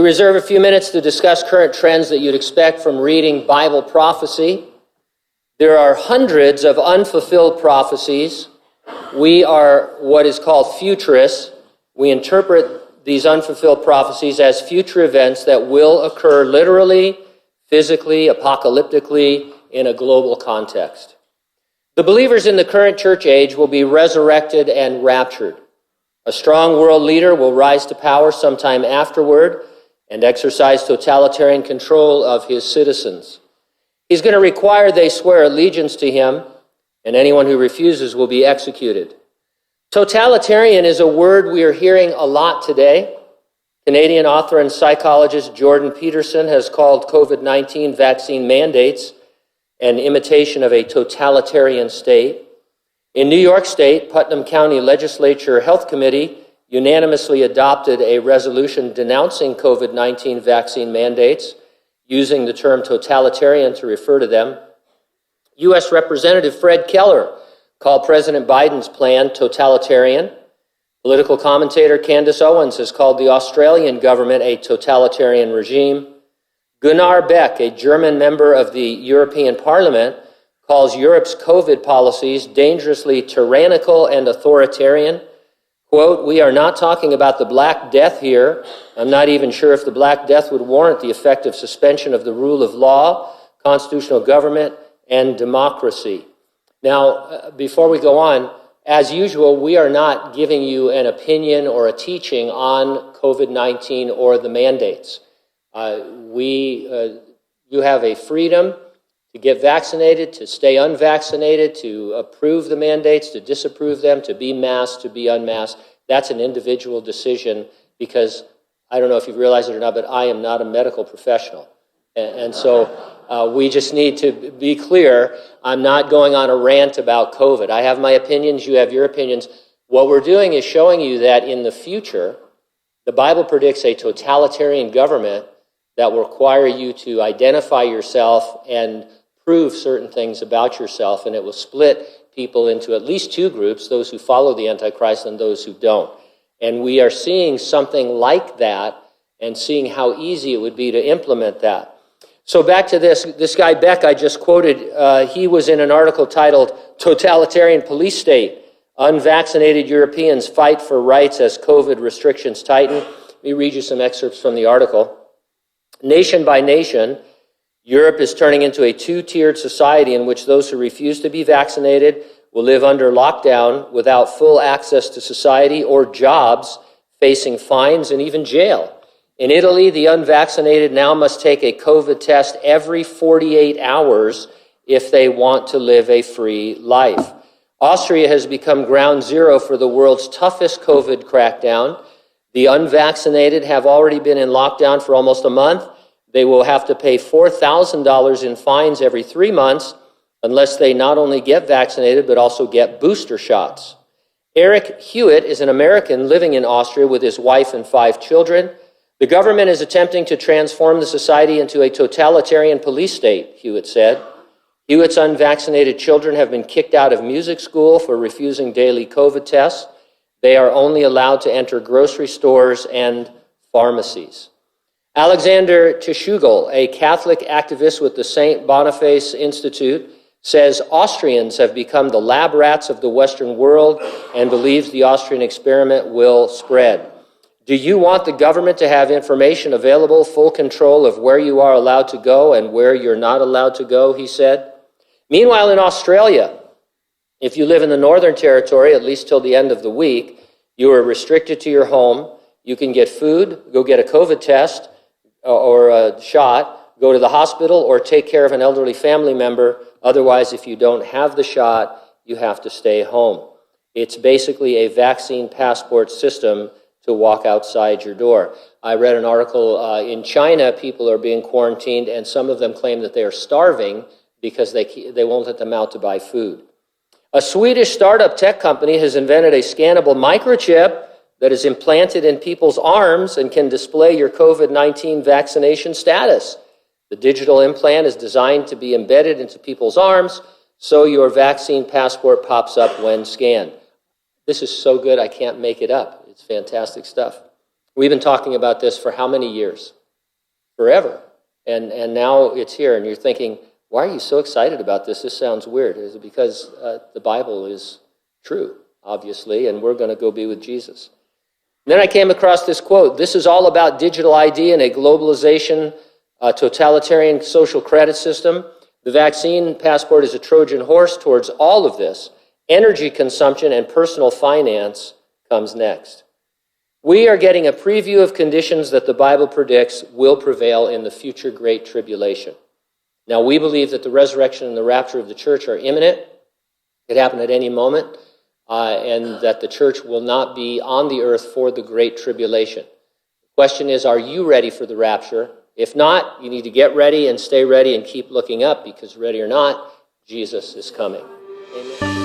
reserve a few minutes to discuss current trends that you'd expect from reading Bible prophecy. There are hundreds of unfulfilled prophecies. We are what is called futurists. We interpret these unfulfilled prophecies as future events that will occur literally, physically, apocalyptically, in a global context. The believers in the current church age will be resurrected and raptured. A strong world leader will rise to power sometime afterward and exercise totalitarian control of his citizens. He's going to require they swear allegiance to him, and anyone who refuses will be executed. Totalitarian is a word we are hearing a lot today. Canadian author and psychologist Jordan Peterson has called COVID-19 vaccine mandates an imitation of a totalitarian state. In New York State, Putnam County Legislature Health Committee unanimously adopted a resolution denouncing COVID-19 vaccine mandates, using the term totalitarian to refer to them. U.S. Representative Fred Keller called President Biden's plan totalitarian. Political commentator Candace Owens has called the Australian government a totalitarian regime. Gunnar Beck, a German member of the European Parliament, calls Europe's COVID policies dangerously tyrannical and authoritarian. Quote, "We are not talking about the Black Death here. I'm not even sure if the Black Death would warrant the effective suspension of the rule of law, constitutional government, and democracy." Now, before we go on, as usual, we are not giving you an opinion or a teaching on COVID-19 or the mandates. You have a freedom to get vaccinated, to stay unvaccinated, to approve the mandates, to disapprove them, to be masked, to be unmasked. That's an individual decision, because I don't know if you've realized it or not, but I am not a medical professional. And so we just need to be clear. I'm not going on a rant about COVID. I have my opinions, you have your opinions. What we're doing is showing you that in the future, the Bible predicts a totalitarian government that will require you to identify yourself and prove certain things about yourself, and it will split people into at least two groups, those who follow the Antichrist and those who don't. And we are seeing something like that and seeing how easy it would be to implement that. So back to this guy Beck I just quoted, he was in an article titled "Totalitarian Police State, Unvaccinated Europeans Fight for Rights as COVID Restrictions Tighten." Let me read you some excerpts from the article. Nation by nation, Europe is turning into a two-tiered society in which those who refuse to be vaccinated will live under lockdown without full access to society or jobs, facing fines and even jail. In Italy, the unvaccinated now must take a COVID test every 48 hours if they want to live a free life. Austria has become ground zero for the world's toughest COVID crackdown. The unvaccinated have already been in lockdown for almost a month. They will have to pay $4,000 in fines every 3 months unless they not only get vaccinated but also get booster shots. Eric Hewitt is an American living in Austria with his wife and 5 children. The government is attempting to transform the society into a totalitarian police state, Hewitt said. Hewitt's unvaccinated children have been kicked out of music school for refusing daily COVID tests. They are only allowed to enter grocery stores and pharmacies. Alexander Tishugel, a Catholic activist with the St. Boniface Institute, says Austrians have become the lab rats of the Western world and believes the Austrian experiment will spread. Do you want the government to have information available, full control of where you are allowed to go and where you're not allowed to go, he said. Meanwhile, in Australia, if you live in the Northern Territory, at least till the end of the week, you are restricted to your home. You can get food, go get a COVID test or a shot, go to the hospital, or take care of an elderly family member. Otherwise, if you don't have the shot, you have to stay home. It's basically a vaccine passport system to walk outside your door. I read an article in China, people are being quarantined, and some of them claim that they are starving because they won't let them out to buy food. A Swedish startup tech company has invented a scannable microchip that is implanted in people's arms and can display your COVID-19 vaccination status. The digital implant is designed to be embedded into people's arms, so your vaccine passport pops up when scanned. This is so good, I can't make it up. It's fantastic stuff. We've been talking about this for how many years? Forever. And now it's here, and you're thinking, why are you so excited about this? This sounds weird. Is it because the Bible is true, obviously, and we're going to go be with Jesus? And then I came across this quote. This is all about digital ID and a globalization, totalitarian social credit system. The vaccine passport is a Trojan horse towards all of this. Energy consumption and personal finance comes next. We are getting a preview of conditions that the Bible predicts will prevail in the future Great Tribulation. Now, we believe that the resurrection and the rapture of the church are imminent. It could happen at any moment, and that the church will not be on the earth for the Great Tribulation. The question is, are you ready for the rapture? If not, you need to get ready and stay ready and keep looking up, because ready or not, Jesus is coming. Amen.